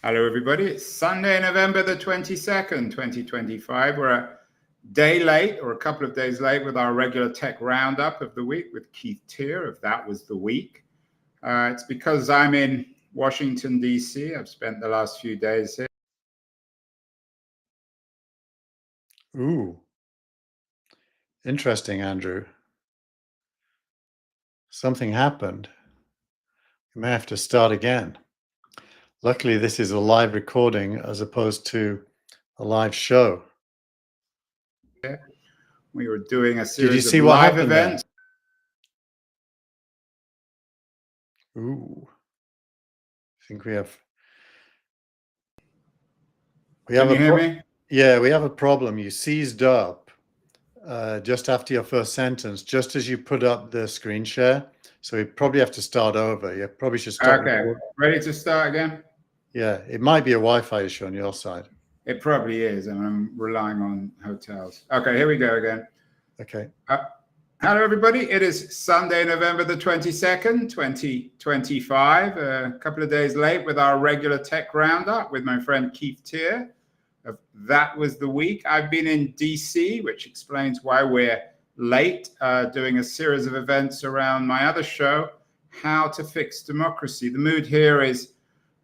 Hello, everybody. It's Sunday, November the 22nd, 2025. We're a day late or a couple of days late with our regular tech roundup of the week with Keith Tier of That Was the Week. It's because I'm in Washington, D.C. I've spent the last few days here. Ooh, interesting, Andrew. Something happened. You may have to start again. Luckily, this is a live recording as opposed to a live show. We were doing a series of live events. Ooh, I think we have. Can you hear me? Yeah, we have a problem. You seized up just after your first sentence, just as you put up the screen share. So we probably have to start over. You probably should start. Okay, ready to start again? Yeah, it might be a Wi-Fi issue on your side. It probably is, and I'm relying on hotels. Okay, here we go again. Okay. Hello, everybody. It is Sunday, November the 22nd, 2025. A couple of days late with our regular tech roundup with my friend Keith Tier of That Was the Week. I've been in DC, which explains why we're late, doing a series of events around my other show, How to Fix Democracy. The mood here is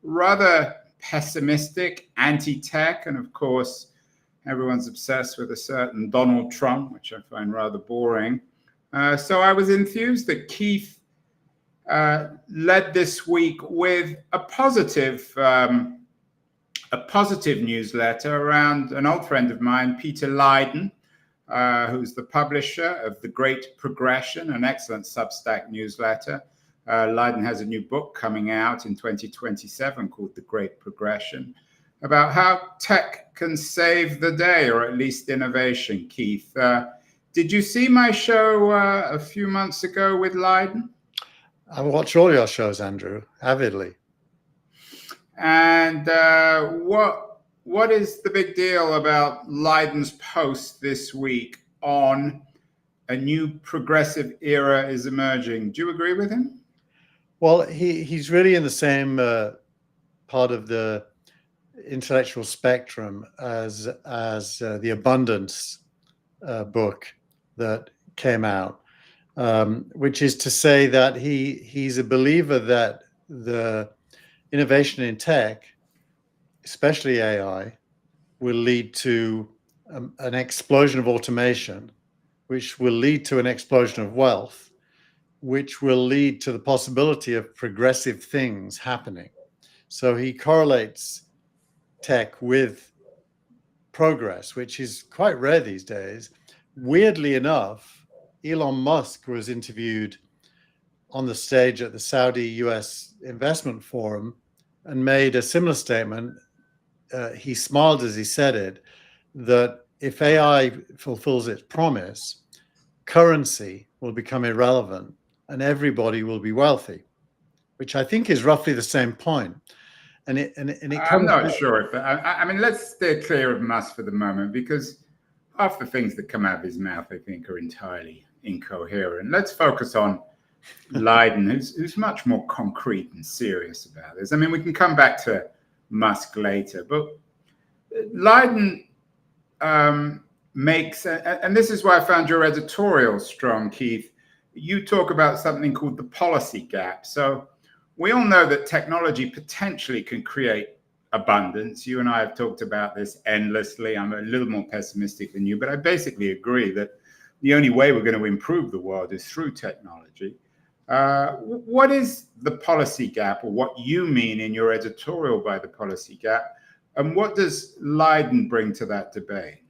rather pessimistic, anti-tech, and of course, everyone's obsessed with a certain Donald Trump, which I find rather boring. So I was enthused that Keith led this week with a positive newsletter around an old friend of mine, Peter Leiden, who's the publisher of The Great Progression, an excellent Substack newsletter. Leiden has a new book coming out in 2027 called The Great Progression, about how tech can save the day, or at least innovation. Keith, did you see my show a few months ago with Leiden? I watch all your shows, Andrew, avidly. And what is the big deal about Leiden's post this week on a new progressive era is emerging? Do you agree with him? Well, he's really in the same part of the intellectual spectrum as the Abundance book that came out, which is to say that he's a believer that the innovation in tech, especially AI, will lead to an explosion of automation, which will lead to an explosion of wealth, which will lead to the possibility of progressive things happening. So he correlates tech with progress, which is quite rare these days. Weirdly enough, Elon Musk was interviewed on the stage at the Saudi US Investment Forum and made a similar statement. He smiled as he said it, that if AI fulfills its promise, currency will become irrelevant and everybody will be wealthy, which I think is roughly the same point. And it I'm not sure if I mean, let's stay clear of Musk for the moment, because half the things that come out of his mouth, I think, are entirely incoherent. Let's focus on Leiden, who's much more concrete and serious about this. I mean, we can come back to Musk later, but Leiden makes, and this is why I found your editorial strong, Keith. You talk about something called the policy gap. So we all know that technology potentially can create abundance. You and I have talked about this endlessly. I'm a little more pessimistic than you, but I basically agree that the only way we're going to improve the world is through technology. What is the policy gap, or what you mean in your editorial by the policy gap, and what does Leiden bring to that debate?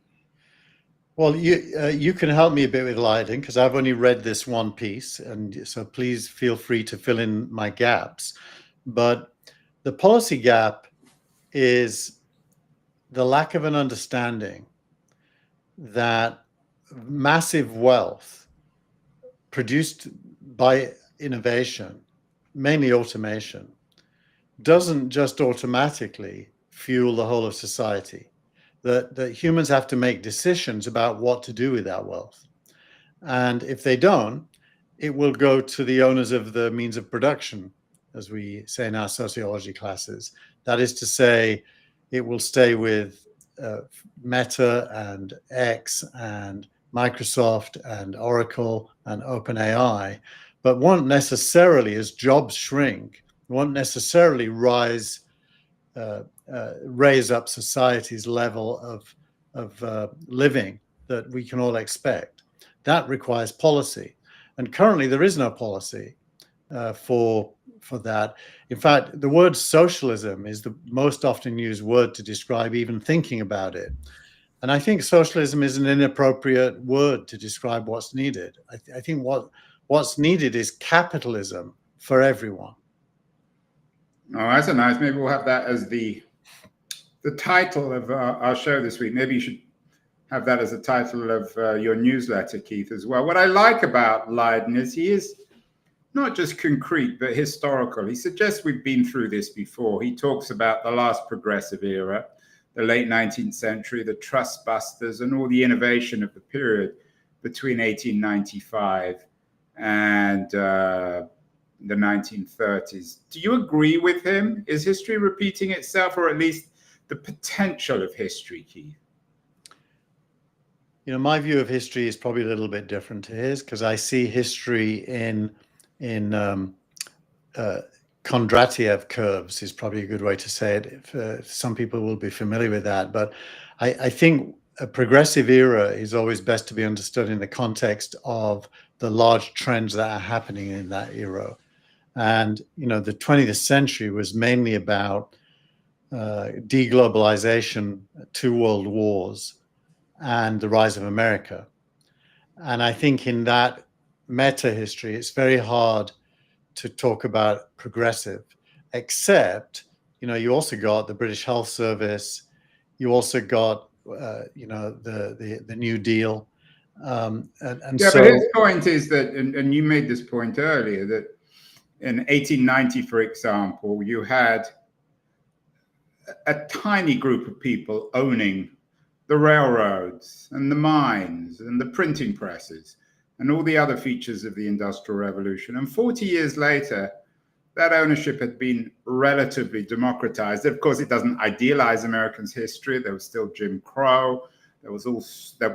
Well, you can help me a bit with Leiden, because I've only read this one piece, and so please feel free to fill in my gaps. But the policy gap is the lack of an understanding that massive wealth produced by innovation, mainly automation, doesn't just automatically fuel the whole of society. That humans have to make decisions about what to do with that wealth. And if they don't, it will go to the owners of the means of production as we say in our sociology classes. That is to say, it will stay with Meta and X and Microsoft and Oracle and OpenAI, but won't necessarily, as jobs shrink, won't necessarily raise up society's level of living that we can all expect. That requires policy, and currently there is no policy for that. In fact, the word socialism is the most often used word to describe even thinking about it. And I think socialism is an inappropriate word to describe what's needed. I think what's needed is capitalism for everyone. Oh, that's a nice. Maybe we'll have that as the title of our show this week. Maybe you should have that as the title of your newsletter, Keith, as well. What I like about Lydon is he is not just concrete, but historical. He suggests we've been through this before. He talks about the last progressive era, the late 19th century, the trust busters, and all the innovation of the period between 1895 and the 1930s. Do you agree with him? Is history repeating itself, or at least the potential of history, Keith? You know, my view of history is probably a little bit different to his, because I see history in Kondratiev curves is probably a good way to say it. Some people will be familiar with that, but I think a progressive era is always best to be understood in the context of the large trends that are happening in that era. And, you know, the 20th century was mainly about deglobalization, 2 world wars, and the rise of America. And I think in that meta history, it's very hard to talk about progressive, except, you know, you also got the British Health Service, you also got, you know, the New Deal. And yeah, so, but his point is that, and you made this point earlier, that in 1890, for example, you had a tiny group of people owning the railroads and the mines and the printing presses and all the other features of the Industrial Revolution. And 40 years later, that ownership had been relatively democratized. Of course, it doesn't idealize Americans' history. There was still Jim Crow. There was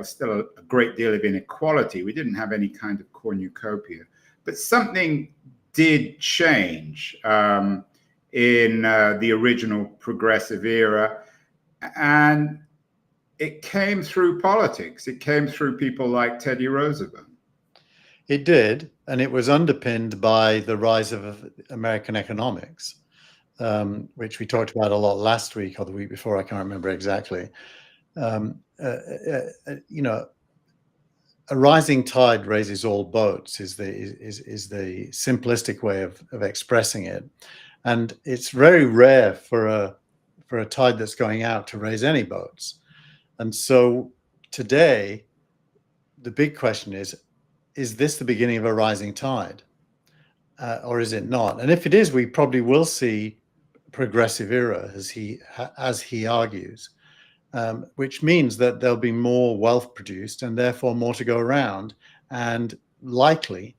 still a great deal of inequality. We didn't have any kind of cornucopia. But something did change in the original progressive era. And it came through politics. It came through people like Teddy Roosevelt. It did, and it was underpinned by the rise of American economics, which we talked about a lot last week or the week before, I can't remember exactly. You know, a rising tide raises all boats is the simplistic way of expressing it. And it's very rare for a tide that's going out to raise any boats. And so today, the big question is this the beginning of a rising tide, or is it not? And if it is, we probably will see progressive era, as he argues, which means that there'll be more wealth produced and therefore more to go around, and likely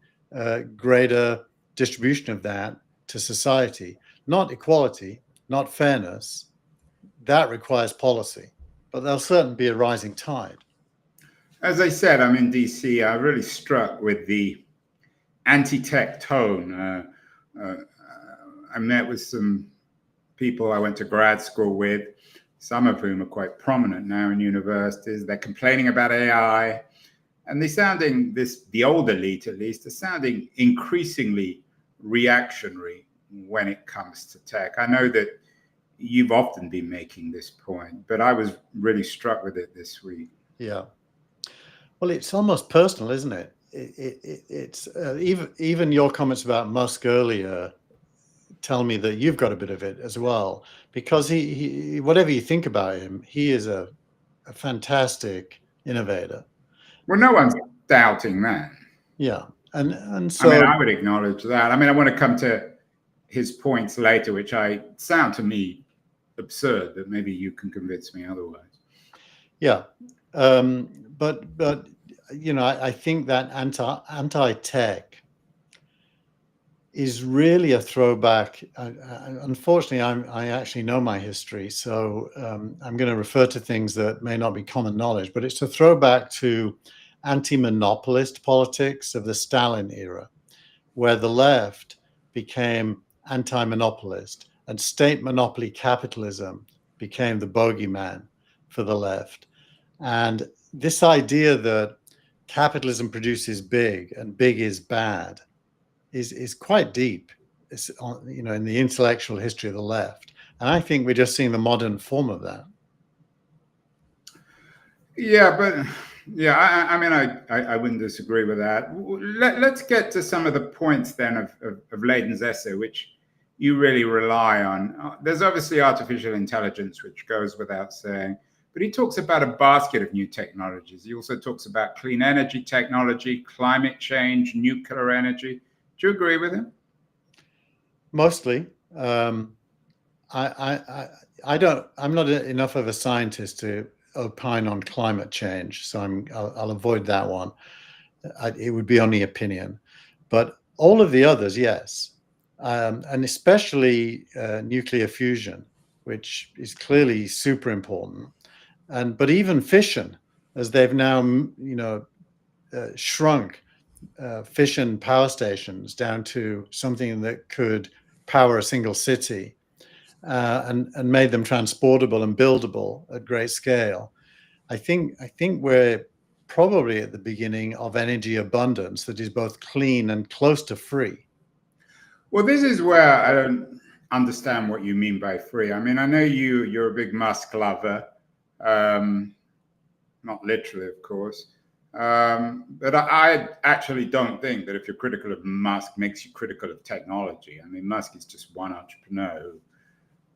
greater distribution of that to society. Not equality, not fairness. That requires policy, but there'll certainly be a rising tide. As I said, I'm in DC. I'm really struck with the anti-tech tone. I met with some people I went to grad school with, some of whom are quite prominent now in universities. They're complaining about AI, and the old elite at least, are sounding increasingly reactionary when it comes to tech. I know that you've often been making this point, but I was really struck with it this week. Yeah. Well, it's almost personal, isn't it? It's even your comments about Musk earlier tell me that you've got a bit of it as well, because he whatever you think about him, he is a fantastic innovator. Well, no one's doubting that. Yeah, and so I mean, I would acknowledge that. I mean, I want to come to his points later, which sound to me absurd, but maybe you can convince me otherwise. Yeah, but you know, I think that anti-tech is really a throwback. Unfortunately, I actually know my history, so I'm going to refer to things that may not be common knowledge, but it's a throwback to anti-monopolist politics of the Stalin era, where the left became anti-monopolist and state monopoly capitalism became the bogeyman for the left. And this idea that capitalism produces big and big is bad is quite deep. It's, you know, in the intellectual history of the left, and I think we're just seeing the modern form of that. Yeah, but yeah, I mean, I wouldn't disagree with that. Let's get to some of the points then of Leighton's essay, which you really rely on. There's obviously artificial intelligence, which goes without saying, but he talks about a basket of new technologies. He also talks about clean energy technology, climate change, nuclear energy. Do you agree with him? Mostly. I don't. I'm not enough of a scientist to opine on climate change, so I'll avoid that one. It would be only opinion, but all of the others, yes, and especially nuclear fusion, which is clearly super important. But even fission, as they've now, you know, shrunk fission power stations down to something that could power a single city, and made them transportable and buildable at great scale. I think we're probably at the beginning of energy abundance that is both clean and close to free. Well, this is where I don't understand what you mean by free. I mean, I know you're a big Musk lover, not literally, of course. But I actually don't think that if you're critical of Musk makes you critical of technology. I mean, Musk is just one entrepreneur who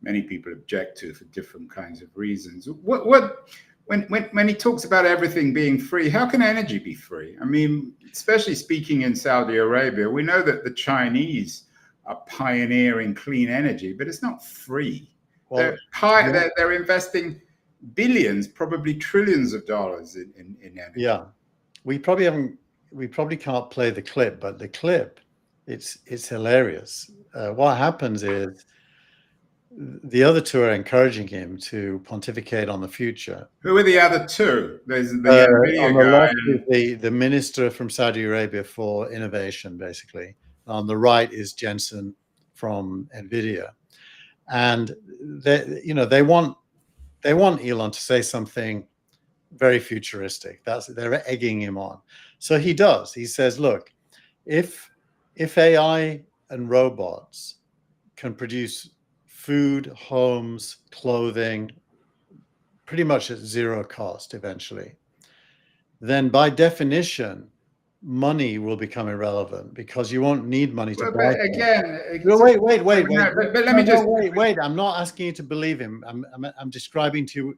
many people object to for different kinds of reasons. When he talks about everything being free, how can energy be free? I mean, especially speaking in Saudi Arabia, we know that the Chinese are pioneering clean energy, but it's not free. Well, they're investing billions, probably trillions of dollars in energy. Yeah, we probably can't play the clip, but the clip, it's hilarious. What happens is the other two are encouraging him to pontificate on the future. Who are the other two? There's the NVIDIA guy. Left, the minister from Saudi Arabia for innovation, basically. On the right is Jensen from NVIDIA, and they want Elon to say something very futuristic. They're egging him on. So he does. He says, look, if AI and robots can produce food, homes, clothing, pretty much at zero cost eventually, then by definition, money will become irrelevant because you won't need money to buy. Again, wait. But let me just wait. I'm not asking you to believe him. I'm describing to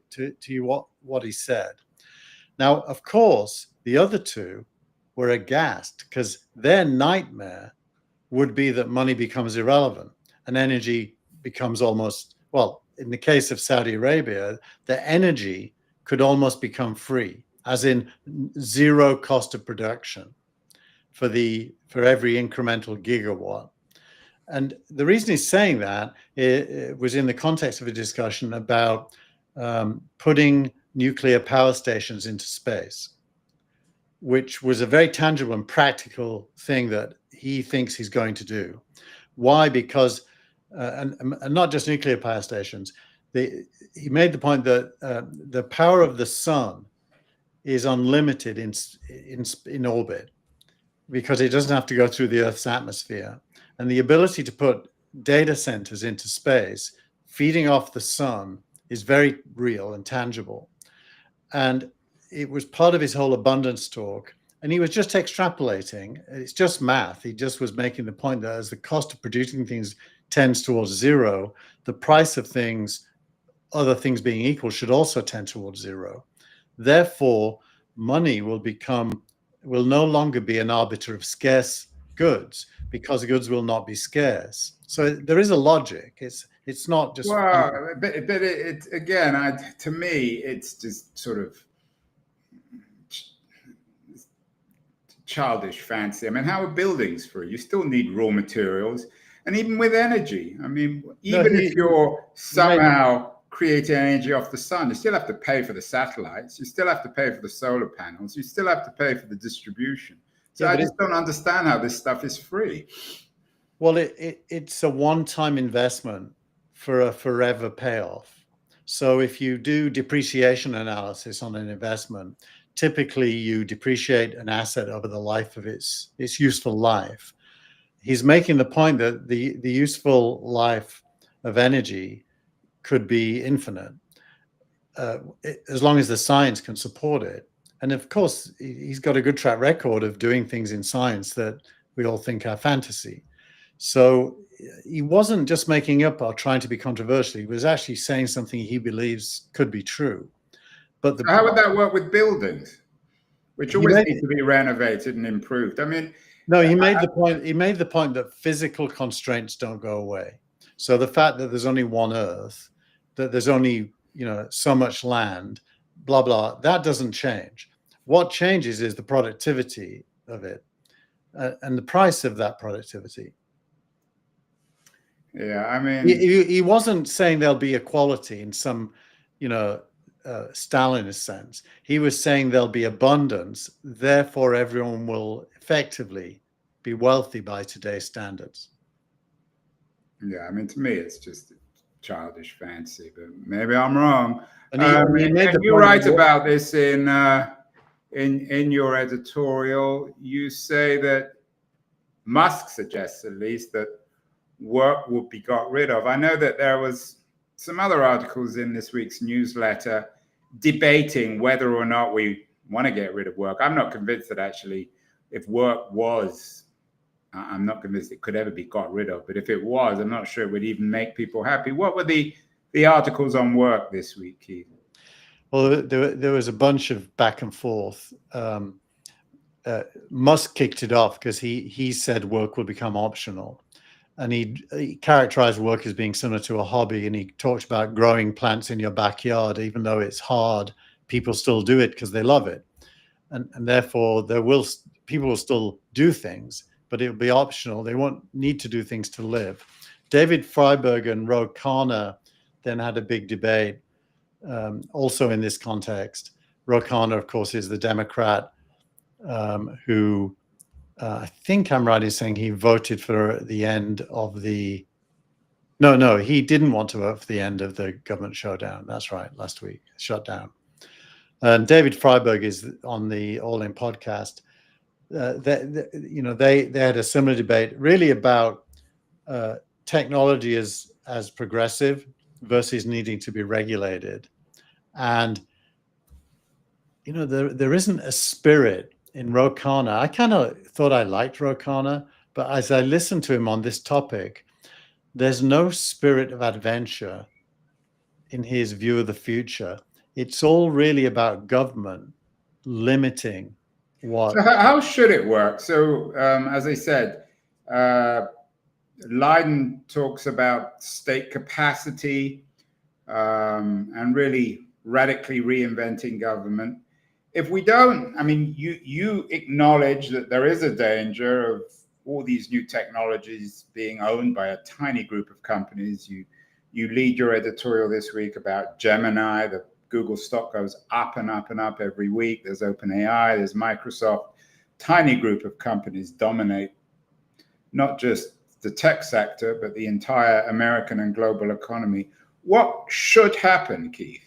you what he said. Now, of course, the other two were aghast because their nightmare would be that money becomes irrelevant and energy becomes almost, well, in the case of Saudi Arabia, the energy could almost become free, as in zero cost of production for every incremental gigawatt. And the reason he's saying that it was in the context of a discussion about putting nuclear power stations into space, which was a very tangible and practical thing that he thinks he's going to do. Why? Because, and not just nuclear power stations, he made the point that the power of the sun is unlimited in orbit because it doesn't have to go through the Earth's atmosphere. And the ability to put data centers into space, feeding off the sun, is very real and tangible. And it was part of his whole abundance talk. And he was just extrapolating. It's just math. He just was making the point that as the cost of producing things tends towards zero, the price of things, other things being equal, should also tend towards zero. Therefore, money will no longer be an arbiter of scarce goods because goods will not be scarce. So there is a logic. It's not just. Well, but it's again, to me, it's just sort of childish fancy. I mean, how are buildings free? You still need raw materials. And even with energy, I mean, even if you're somehow creating energy off the sun, you still have to pay for the satellites. You still have to pay for the solar panels. You still have to pay for the distribution. So I just don't understand how this stuff is free. Well, it's a one-time investment for a forever payoff. So if you do depreciation analysis on an investment, typically you depreciate an asset over the life of its useful life. He's making the point that the useful life of energy could be infinite, as long as the science can support it. And of course, he's got a good track record of doing things in science that we all think are fantasy. So he wasn't just making up or trying to be controversial. He was actually saying something he believes could be true. But how would that work with buildings, which always need to be renovated and improved? I mean, no, he made the point. He made the point that physical constraints don't go away. So the fact that there's only one Earth, that there's only so much land, blah blah, that doesn't change. What changes is the productivity of it and the price of that productivity. Yeah, I mean, he wasn't saying there'll be equality in some, Stalinist sense. He was saying there'll be abundance, therefore everyone will effectively be wealthy by today's standards. Yeah, I mean, to me, it's just childish fancy, but maybe I'm wrong. And you write about this in your editorial. You say that Musk suggests, at least, that work will be got rid of. I know that there was some other articles in this week's newsletter debating whether or not we want to get rid of work. I'm not convinced that actually, if work was, I'm not convinced it could ever be got rid of. But if it was, I'm not sure it would even make people happy. What were the articles on work this week, Keith? Well, there was a bunch of back and forth. Musk kicked it off because he said work will become optional. And he characterized work as being similar to a hobby. And he talked about growing plants in your backyard. Even though it's hard, people still do it because they love it. And therefore, people will still do things, but it'll be optional. They won't need to do things to live. David Freiberg and Ro Khanna then had a big debate, also in this context. Ro Khanna, of course, is the Democrat who I think I'm right in saying he voted for the end of the... No, he didn't want to vote for the end of the government shutdown. That's right, last week, shutdown. And David Freiberg is on the All In podcast. They had a similar debate really about technology as progressive versus needing to be regulated. And there isn't a spirit in Ro Khanna. I kind of thought I liked Ro Khanna, but as I listened to him on this topic, there's no spirit of adventure in his view of the future. It's all really about government limiting what... So how should it work? So as I said, Leiden talks about state capacity and really radically reinventing government. If we don't, I mean, you acknowledge that there is a danger of all these new technologies being owned by a tiny group of companies. You lead your editorial this week about Gemini. The Google stock goes up and up and up every week. There's OpenAI, there's Microsoft. Tiny group of companies dominate not just the tech sector, but the entire American and global economy. What should happen, Keith?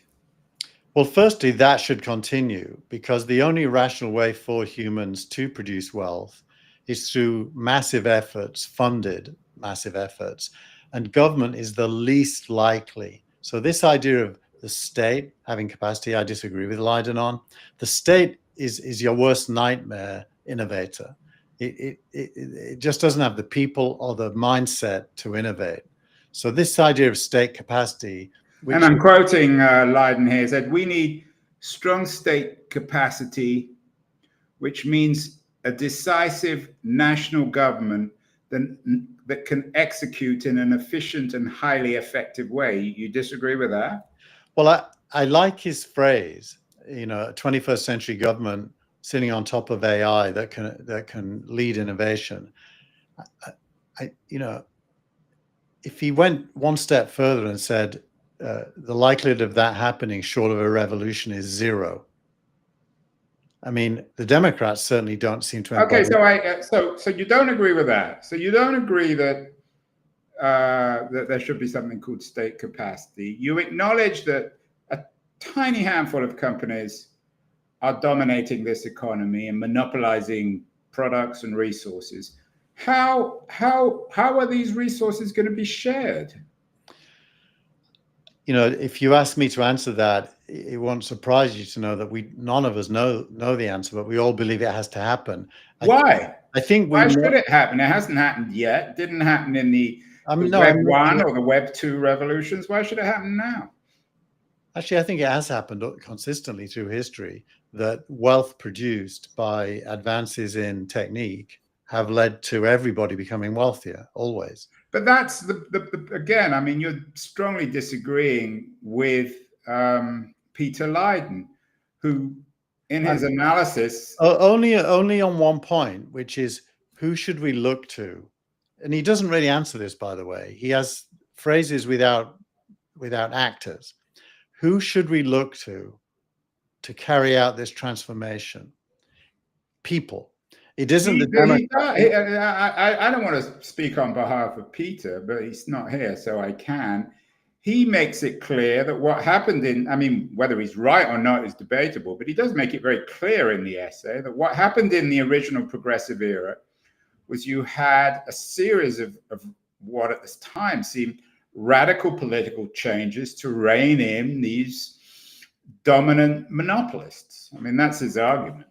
Well, firstly, that should continue because the only rational way for humans to produce wealth is through massive efforts, funded massive efforts, and government is the least likely. So this idea of the state having capacity, I disagree with Leiden on. The state is your worst nightmare innovator. It just doesn't have the people or the mindset to innovate. So this idea of state capacity... And I'm quoting Leiden here, said, we need strong state capacity, which means a decisive national government that can execute in an efficient and highly effective way. You disagree with that? Well, I like his phrase, a 21st century government sitting on top of AI that can lead innovation. If he went one step further and said the likelihood of that happening short of a revolution is zero. I mean, the Democrats certainly don't seem to. Okay, so you don't agree with that. So you don't agree that that there should be something called state capacity. You acknowledge that a tiny handful of companies are dominating this economy and monopolizing products and resources. How are these resources going to be shared? If you ask me to answer that, it won't surprise you to know that none of us know the answer, but we all believe it has to happen. Why? I think why should it happen? It hasn't happened yet. It didn't happen in the Web 1 or the Web 2 revolutions. Why should it happen now? Actually, I think it has happened consistently through history, that wealth produced by advances in technique have led to everybody becoming wealthier, always. But that's again, I mean, you're strongly disagreeing with Peter Leiden, who in his analysis... Only on one point, which is, who should we look to? And he doesn't really answer this, by the way. He has phrases without actors. Who should we look to carry out this transformation? People. It isn't I don't want to speak on behalf of Peter, but he's not here, so I can. He makes it clear that what happened I mean, whether he's right or not is debatable, but he does make it very clear in the essay that what happened in the original progressive era was you had a series of what at this time seemed radical political changes to rein in these dominant monopolists. I mean, that's his argument.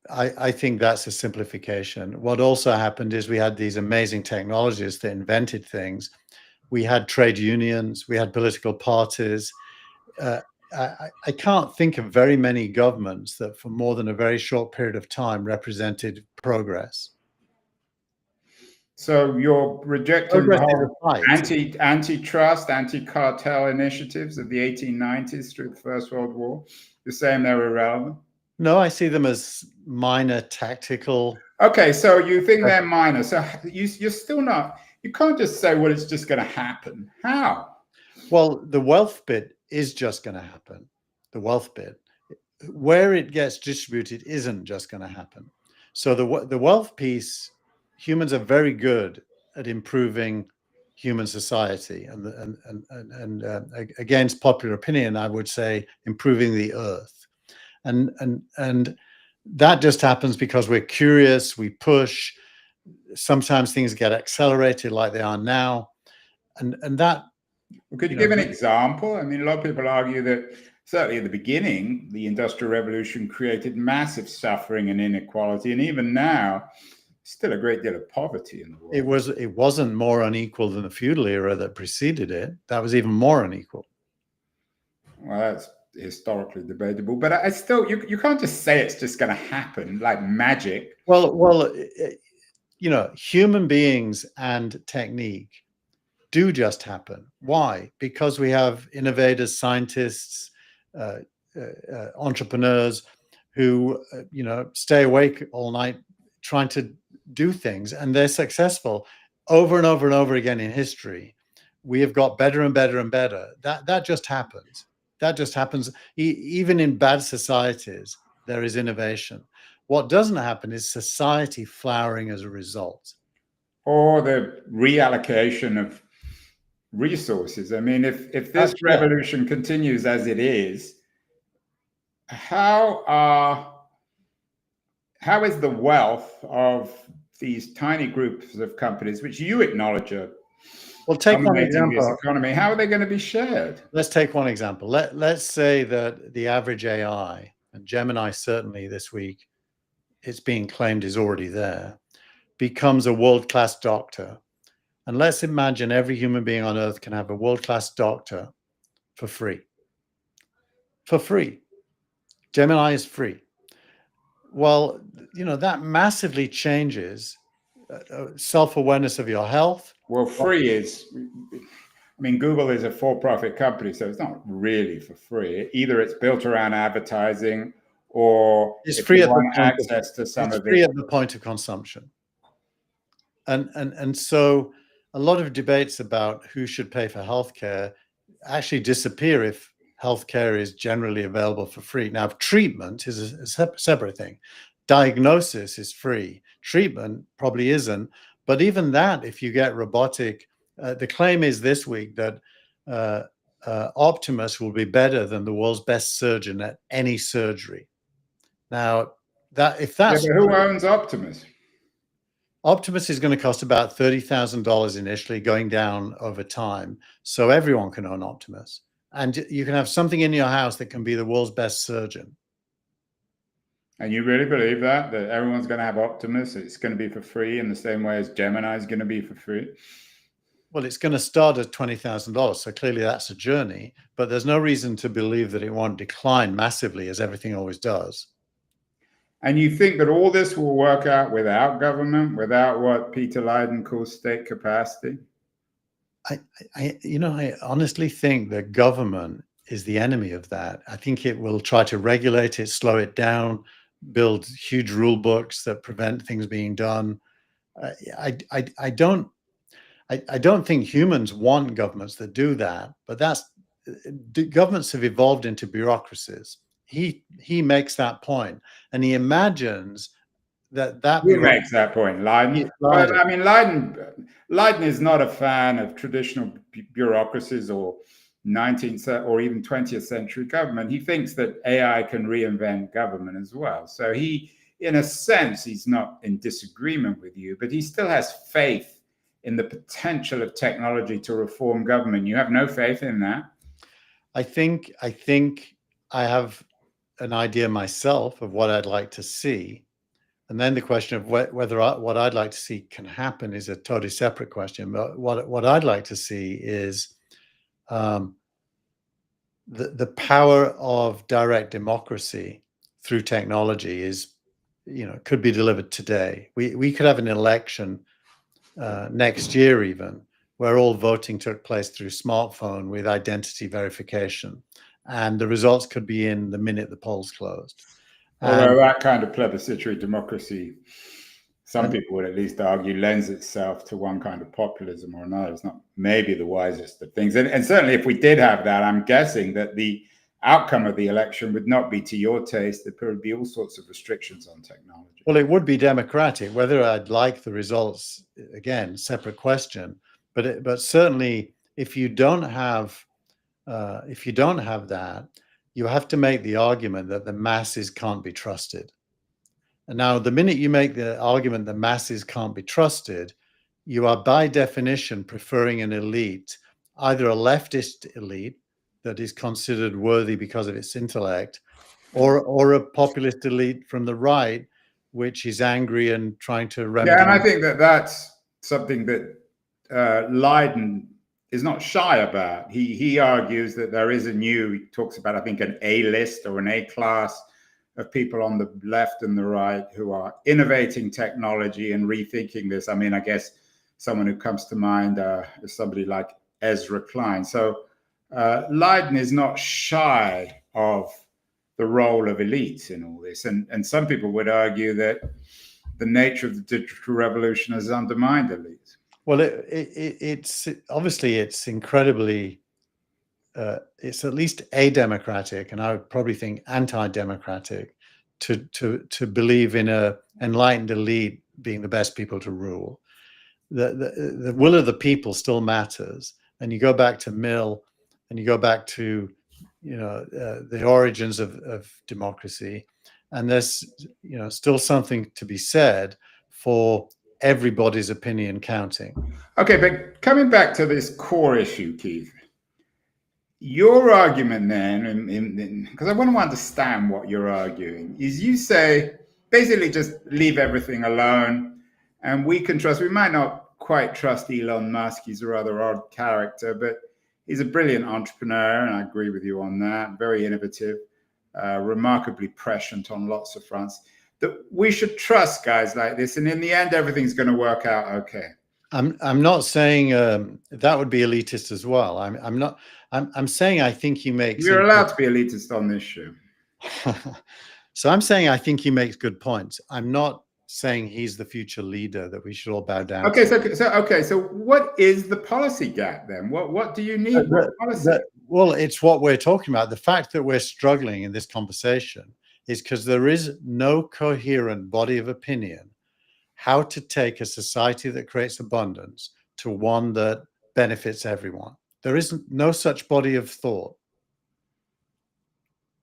I think that's a simplification. What also happened is we had these amazing technologists that invented things. We had trade unions, we had political parties. I can't think of very many governments that for more than a very short period of time represented progress. So you're rejecting the whole antitrust, anti-cartel initiatives of the 1890s through the First World War? You're saying they're irrelevant? No, I see them as minor tactical. Okay, so you think they're minor. So you're still not, you can't just say, well, it's just going to happen. How? Well, the wealth bit is just going to happen. The wealth bit. Where it gets distributed isn't just going to happen. So the wealth piece, humans are very good at improving human society, and against popular opinion, I would say improving the earth. And that just happens because we're curious, we push. Sometimes things get accelerated like they are now. And that... Could you give an example? I mean, a lot of people argue that certainly at the beginning, the Industrial Revolution created massive suffering and inequality. And even now, still a great deal of poverty in the world. It wasn't more unequal than the feudal era that preceded it. That was even more unequal. Well, that's historically debatable, but I still, you can't just say it's just going to happen like magic. Well, human beings and technique do just happen. Why? Because we have innovators, scientists, entrepreneurs who stay awake all night trying to do things, and they're successful over and over and over again in history. We have got better and better and better. That just happens. That just happens. Even in bad societies, there is innovation. What doesn't happen is society flowering as a result. Or the reallocation of resources. I mean, if this revolution continues as it is, how is the wealth of these tiny groups of companies, which you acknowledge are take one example. This economy, how are they going to be shared? Let's take one example. Let's say that the average AI, and Gemini certainly this week, it's being claimed is already there, becomes a world-class doctor. And let's imagine every human being on Earth can have a world-class doctor for free. For free. Gemini is free. Well, that massively changes self-awareness of your health. Well, free is, I mean, Google is a for-profit company, so it's not really for free. Either it's built around advertising, or It's if free you at the want point access to some it's of free it. at the point of consumption. And so a lot of debates about who should pay for healthcare actually disappear if healthcare is generally available for free. Now, treatment is a separate thing. Diagnosis is free. Treatment probably isn't. But even that, if you get robotic, the claim is this week that Optimus will be better than the world's best surgeon at any surgery. Now, if that's but who owns Optimus? Optimus is going to cost about $30,000 initially, going down over time. So everyone can own Optimus. And you can have something in your house that can be the world's best surgeon. And you really believe that everyone's going to have Optimus? It's going to be for free in the same way as Gemini is going to be for free? Well, it's going to start at $20,000. So clearly that's a journey. But there's no reason to believe that it won't decline massively, as everything always does. And you think that all this will work out without government, without what Peter Leiden calls state capacity? I honestly think that government is the enemy of that. I think it will try to regulate it, slow it down, build huge rule books that prevent things being done. I don't think humans want governments that do that, but governments have evolved into bureaucracies. He makes that point, and he imagines that Who makes that point? Leiden? Well, I mean, Leiden is not a fan of traditional bureaucracies or 19th or even 20th century government. He thinks that AI can reinvent government as well. So he, in a sense, he's not in disagreement with you, but he still has faith in the potential of technology to reform government. You have no faith in that? I think I have an idea myself of what I'd like to see. And then the question of whether what I'd like to see can happen is a totally separate question. But what I'd like to see is the power of direct democracy through technology could be delivered today. We could have an election next year even, where all voting took place through smartphone with identity verification. And the results could be in the minute the polls closed. Although that kind of plebiscitary democracy, some people would at least argue, lends itself to one kind of populism or another. It's not maybe the wisest of things. And certainly if we did have that, I'm guessing that the outcome of the election would not be to your taste. There would be all sorts of restrictions on technology. Well, it would be democratic. Whether I'd like the results, again, separate question. But certainly, if you don't have that, you have to make the argument that the masses can't be trusted. And now, the minute you make the argument that masses can't be trusted, you are by definition preferring an elite, either a leftist elite that is considered worthy because of its intellect, or a populist elite from the right, which is angry and trying to remedy. Yeah, and I think that that's something that Leiden is not shy about. He argues that there is he talks about, I think, an A list or an A class of people on the left and the right who are innovating technology and rethinking this. I mean, I guess someone who comes to mind is somebody like Ezra Klein. So Leiden is not shy of the role of elites in all this. And some people would argue that the nature of the digital revolution has undermined elites. Well, it's obviously it's incredibly, it's at least a-democratic, and I would probably think anti-democratic, to believe in a enlightened elite being the best people to rule. The will of the people still matters, and you go back to Mill, and you go back to the origins of democracy, and there's still something to be said for everybody's opinion counting. Okay, but coming back to this core issue, Keith, your argument then, because I want to understand what you're arguing, is you say basically just leave everything alone, and we might not quite trust Elon Musk. He's a rather odd character, but he's a brilliant entrepreneur, and I agree with you on that. Very innovative, remarkably prescient on lots of fronts. That we should trust guys like this, and in the end, everything's going to work out okay. I'm not saying that would be elitist as well. I'm not. I'm saying I think he makes. You're allowed to be elitist on this show. So I'm saying I think he makes good points. I'm not saying he's the future leader that we should all bow down Okay, to. so what is the policy gap then? What do you need? What policy? Well, it's what we're talking about. The fact that we're struggling in this conversation is because there is no coherent body of opinion how to take a society that creates abundance to one that benefits everyone. There isn't no such body of thought.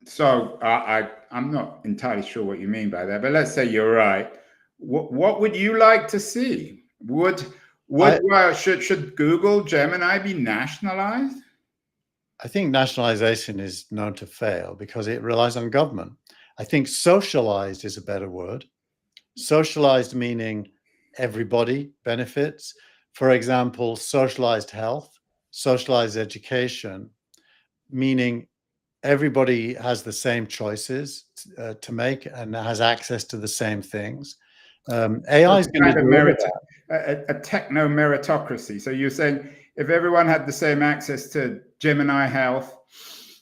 So I'm not entirely sure what you mean by that, but let's say you're right. What would you like to see? Should Google Gemini be nationalized? I think nationalization is known to fail because it relies on government. I think socialized is a better word. Socialized meaning everybody benefits. For example, socialized health, socialized education, meaning everybody has the same choices to make and has access to the same things. AI is going to do a techno meritocracy. So you're saying if everyone had the same access to Gemini Health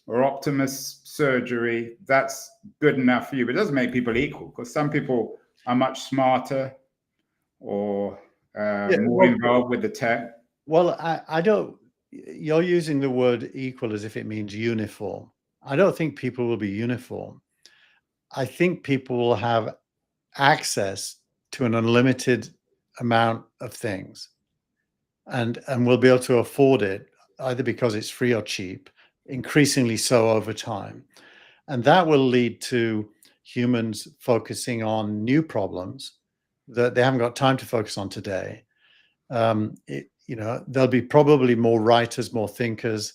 or Optimus surgery, that's good enough for you. But it doesn't make people equal because some people are much smarter or more involved with the tech. Well, I don't. You're using the word equal as if it means uniform. I don't think people will be uniform. I think people will have access to an unlimited amount of things and will be able to afford it either because it's free or cheap, increasingly so over time. And that will lead to humans focusing on new problems that they haven't got time to focus on today. There'll be probably more writers, more thinkers,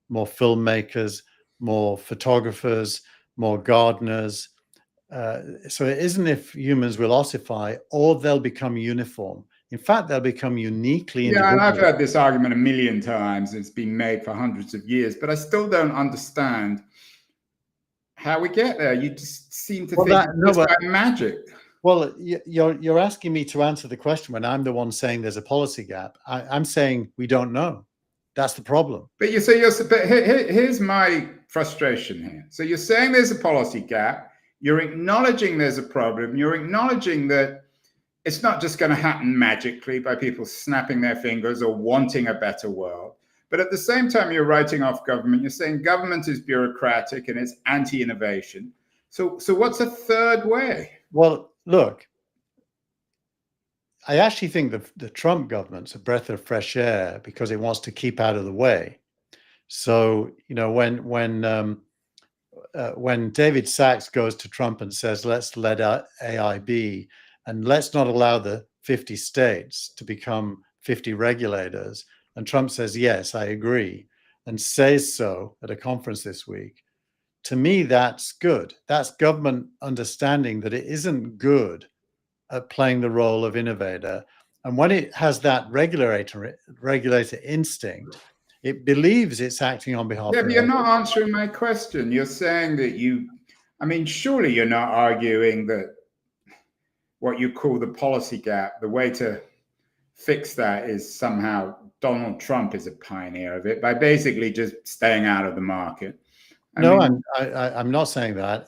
more filmmakers, more photographers, more gardeners. So it isn't if humans will ossify or they'll become uniform. In fact, they'll become uniquely individual. Yeah, and I've heard this argument a million times. It's been made for hundreds of years, but I still don't understand how we get there. You just seem to think it's by magic. Well, you're asking me to answer the question when I'm the one saying there's a policy gap. I'm saying we don't know. That's the problem. But here's my frustration here. So you're saying there's a policy gap. You're acknowledging there's a problem. You're acknowledging that it's not just going to happen magically by people snapping their fingers or wanting a better world. But at the same time, you're writing off government. You're saying government is bureaucratic and it's anti-innovation. So what's a third way? Well, look, I actually think the Trump government's a breath of fresh air because it wants to keep out of the way. So, when David Sachs goes to Trump and says, let's let AI be, and let's not allow the 50 states to become 50 regulators, and Trump says, yes, I agree, and says so at a conference this week, to me, that's good. That's government understanding that it isn't good at playing the role of innovator. And when it has that regulator instinct, it believes it's acting on behalf of. Yeah, but you're not answering my question. You're saying that surely you're not arguing that what you call the policy gap, the way to fix that is somehow Donald Trump is a pioneer of it by basically just staying out of the market. I'm not saying that.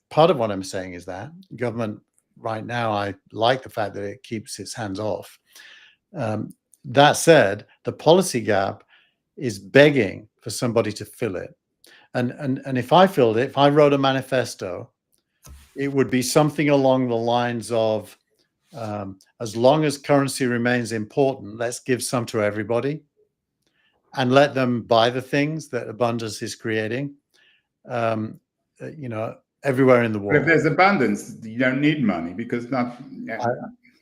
Part of what I'm saying is that government right now, I like the fact that it keeps its hands off. That said, the policy gap is begging for somebody to fill it. And if I filled it, if I wrote a manifesto, it would be something along the lines of, as long as currency remains important, let's give some to everybody and let them buy the things that abundance is creating, everywhere in the world. But if there's abundance, you don't need money because there's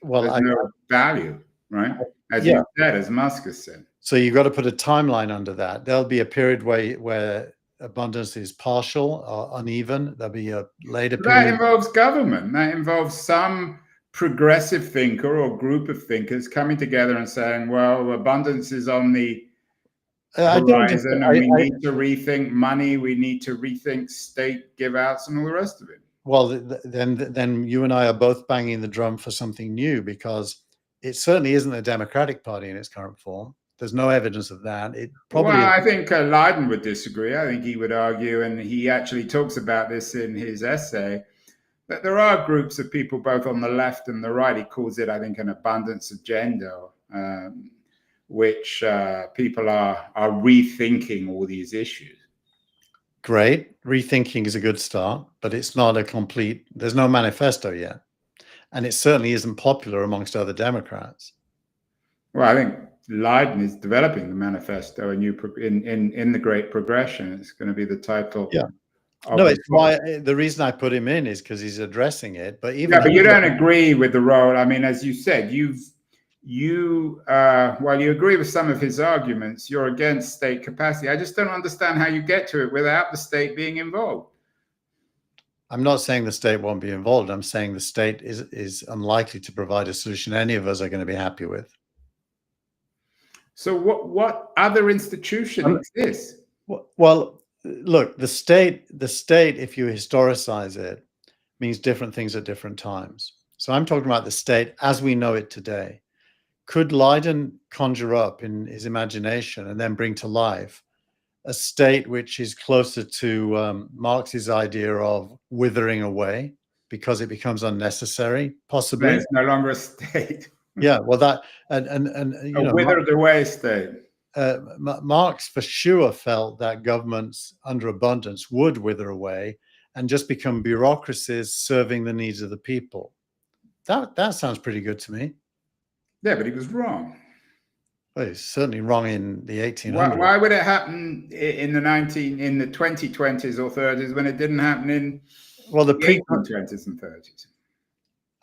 no value, right? As you said, as Musk has said. So you've got to put a timeline under that. There'll be a period where abundance is partial or uneven. There'll be a later period. That involves government. That involves some progressive thinker or group of thinkers coming together and saying, well, abundance is on the horizon, and we need to rethink money. We need to rethink state give outs and all the rest of it. Well, then you and I are both banging the drum for something new because it certainly isn't the Democratic Party in its current form. There's no evidence of that. It probably. Well, I think Leiden would disagree. I think he would argue, and he actually talks about this in his essay, that there are groups of people both on the left and the right. He calls it, I think, an abundance agenda, which people are rethinking all these issues. Great. Rethinking is a good start, but it's not a complete, there's no manifesto yet. And it certainly isn't popular amongst other Democrats. Well, I think Leiden is developing the manifesto, a new in the Great Progression. It's going to be the title. Yeah. No, it's why the reason I put him in is because he's addressing it. But even but you don't agree with the role. I mean, as you said, while you agree with some of his arguments, you're against state capacity. I just don't understand how you get to it without the state being involved. I'm not saying the state won't be involved. I'm saying the state is unlikely to provide a solution any of us are going to be happy with. So what other institution exists? Well, look, the state, if you historicize it, means different things at different times. So I'm talking about the state as we know it today. Could Leiden conjure up in his imagination and then bring to life a state which is closer to Marx's idea of withering away because it becomes unnecessary? Possibly. It's no longer a state. Yeah, well, that and you know, withered away state. Marx for sure felt that governments under abundance would wither away and just become bureaucracies serving the needs of the people. That sounds pretty good to me. Yeah, but he was wrong. Well, he's certainly wrong in the 1800s. Why would it happen in the 2020s or 30s when it didn't happen in the 20s and 30s?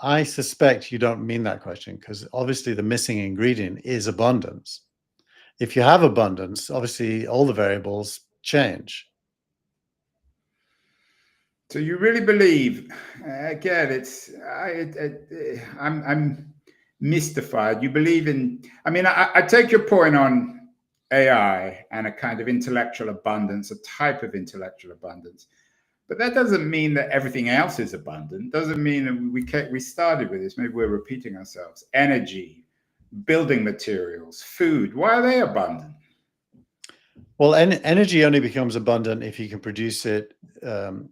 I suspect you don't mean that question because obviously the missing ingredient is abundance. If you have abundance, obviously all the variables change. So you really believe? Again, I'm mystified. You believe in? I mean, I take your point on AI and a kind of intellectual abundance, a type of intellectual abundance. But that doesn't mean that everything else is abundant. Doesn't mean that we started with this. Maybe we're repeating ourselves. Energy, building materials, food. Why are they abundant? Well, energy only becomes abundant if you can produce it, an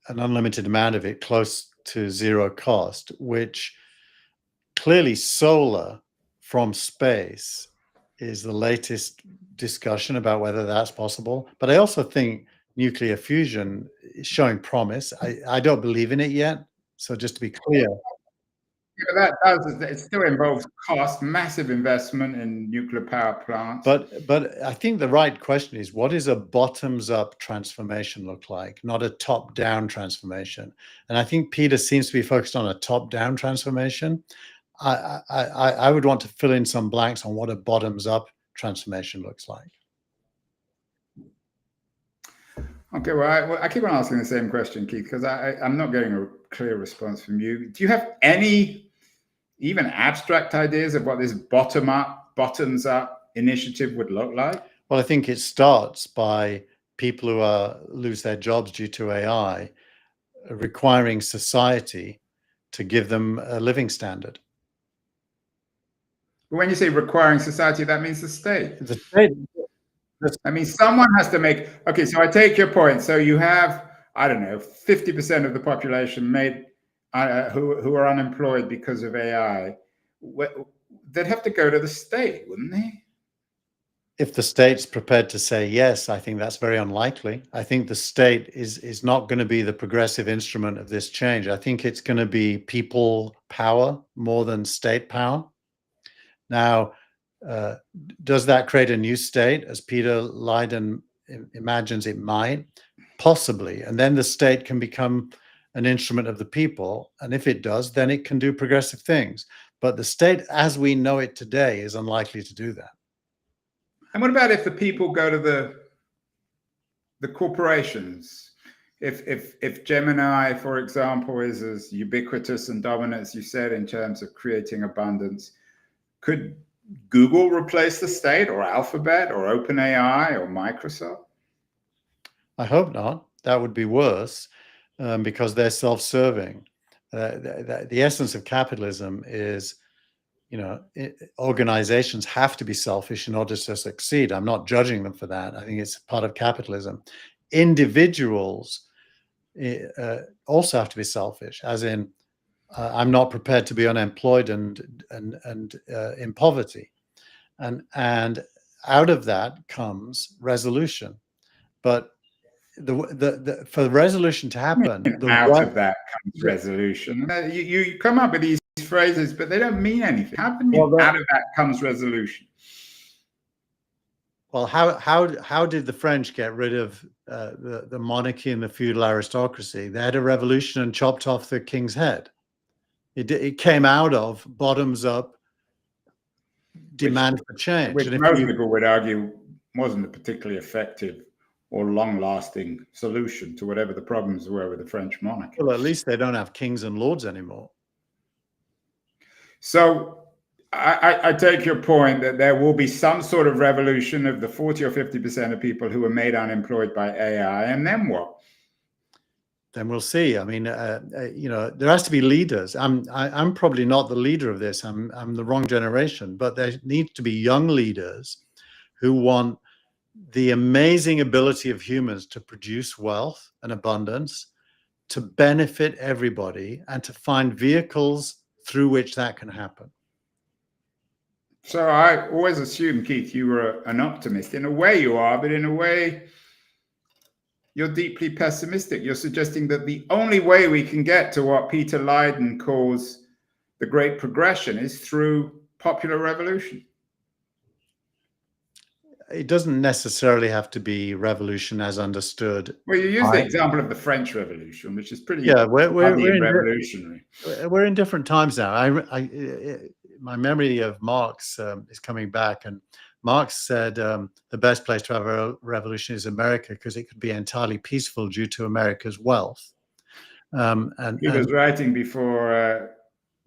unlimited amount of it, close to zero cost, which clearly solar from space is the latest discussion about whether that's possible. But I also think nuclear fusion is showing promise. I don't believe in it yet. So just to be clear. Yeah, it still involves cost, massive investment in nuclear power plants. But I think the right question is, what does a bottoms-up transformation look like, not a top-down transformation? And I think Peter seems to be focused on a top-down transformation. I would want to fill in some blanks on what a bottoms-up transformation looks like. Okay, well, I keep on asking the same question, Keith, because I'm not getting a clear response from you. Do you have any even abstract ideas of what this bottoms-up initiative would look like? Well, I think it starts by people who lose their jobs due to AI requiring society to give them a living standard. But when you say requiring society, that means the state. The state. I mean, someone has to make. Okay, so I take your point. So you have, I don't know, 50% of the population who are unemployed because of AI. They'd have to go to the state, wouldn't they? If the state's prepared to say yes, I think that's very unlikely. I think the state is not going to be the progressive instrument of this change. I think it's going to be people power more than state power. Now, does that create a new state, as Peter Leiden imagines it might? Possibly. And then the state can become an instrument of the people. And if it does, then it can do progressive things. But the state, as we know it today, is unlikely to do that. And what about if the people go to the corporations? If Gemini, for example, is as ubiquitous and dominant as you said in terms of creating abundance, could Google replace the state, or Alphabet, or OpenAI, or Microsoft? I hope not. That would be worse because they're self-serving. The essence of capitalism is organizations have to be selfish in order to succeed. I'm not judging them for that. I think it's part of capitalism. Individuals also have to be selfish, as in, I'm not prepared to be unemployed and in poverty, and out of that comes resolution. But for the resolution to happen, out of that comes resolution. You come up with these phrases, but they don't mean anything. How can you out of that comes resolution? Well, how did the French get rid of the monarchy and the feudal aristocracy? They had a revolution and chopped off the king's head. It came out of bottoms up demand for change. Which most people would argue wasn't a particularly effective or long-lasting solution to whatever the problems were with the French monarchy. Well, at least they don't have kings and lords anymore. So I take your point that there will be some sort of revolution of the 40 or 50% of people who are made unemployed by AI, and then what? Then we'll see. I mean, there has to be leaders. I'm probably not the leader of this. I'm the wrong generation, but there needs to be young leaders who want the amazing ability of humans to produce wealth and abundance, to benefit everybody, and to find vehicles through which that can happen. So I always assumed, Keith, you were an optimist. In a way you are, but in a way you're deeply pessimistic. You're suggesting that the only way we can get to what Peter Leiden calls the great progression is through popular revolution. It doesn't necessarily have to be revolution as understood. Well, you use the example of the French Revolution, which is pretty we're revolutionary. We're in different times now. My memory of Marx is coming back, and Marx said the best place to have a revolution is America because it could be entirely peaceful due to America's wealth. And he was writing before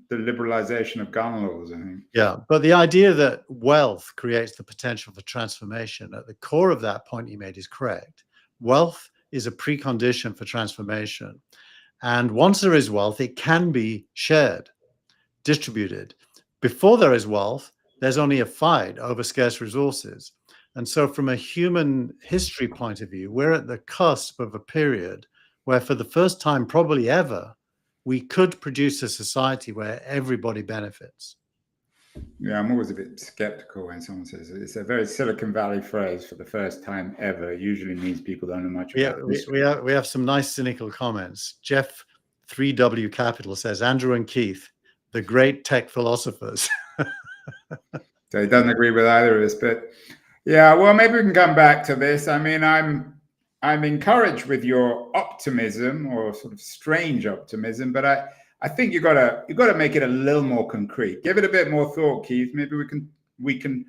the liberalization of gun laws, I think. Yeah, but the idea that wealth creates the potential for transformation, at the core of that point he made is correct. Wealth is a precondition for transformation. And once there is wealth, it can be shared, distributed. Before there is wealth, there's only a fight over scarce resources. And so from a human history point of view, we're at the cusp of a period where for the first time probably ever, we could produce a society where everybody benefits. Yeah, I'm always a bit skeptical when someone says it. It's a very Silicon Valley phrase, for the first time ever. It usually means people don't know much about this. We have some nice cynical comments. Jeff 3W Capital says, Andrew and Keith, the great tech philosophers. So he doesn't agree with either of us, but yeah, well, maybe we can come back to this. I mean, I'm encouraged with your optimism, or sort of strange optimism, but I think you got to make it a little more concrete. Give it a bit more thought, Keith. Maybe we can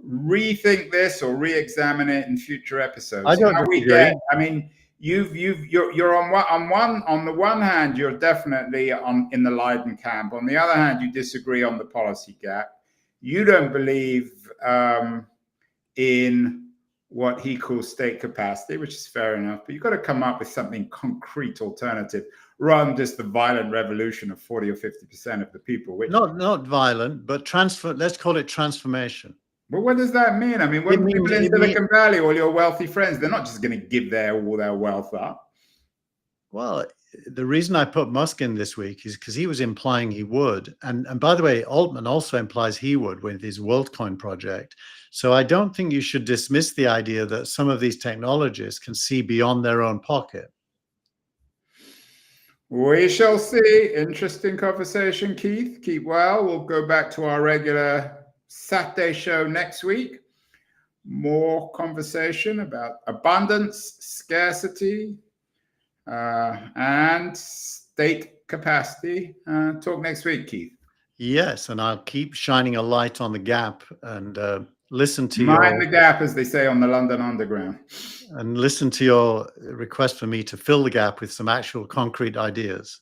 rethink this or re-examine it in future episodes. I don't agree. I mean, you're on the one hand, you're definitely in the Leiden camp. On the other hand, you disagree on the policy gap. You don't believe in what he calls state capacity, which is fair enough, but you've got to come up with something concrete alternative rather than just the violent revolution of 40 or 50% of the people. Which not violent, but let's call it transformation. But what does that mean? I mean, when people in Silicon Valley, all your wealthy friends, they're not just going to give all their wealth up. Well, the reason I put Musk in this week is because he was implying he would. And by the way, Altman also implies he would with his WorldCoin project. So I don't think you should dismiss the idea that some of these technologies can see beyond their own pocket. We shall see. Interesting conversation, Keith. Keep well. We'll go back to our regular Saturday show next week. More conversation about abundance, scarcity, and state capacity. Talk next week, Keith. Yes, and I'll keep shining a light on the gap and listen to Mind the gap, as they say on the London Underground. And listen to your request for me to fill the gap with some actual concrete ideas.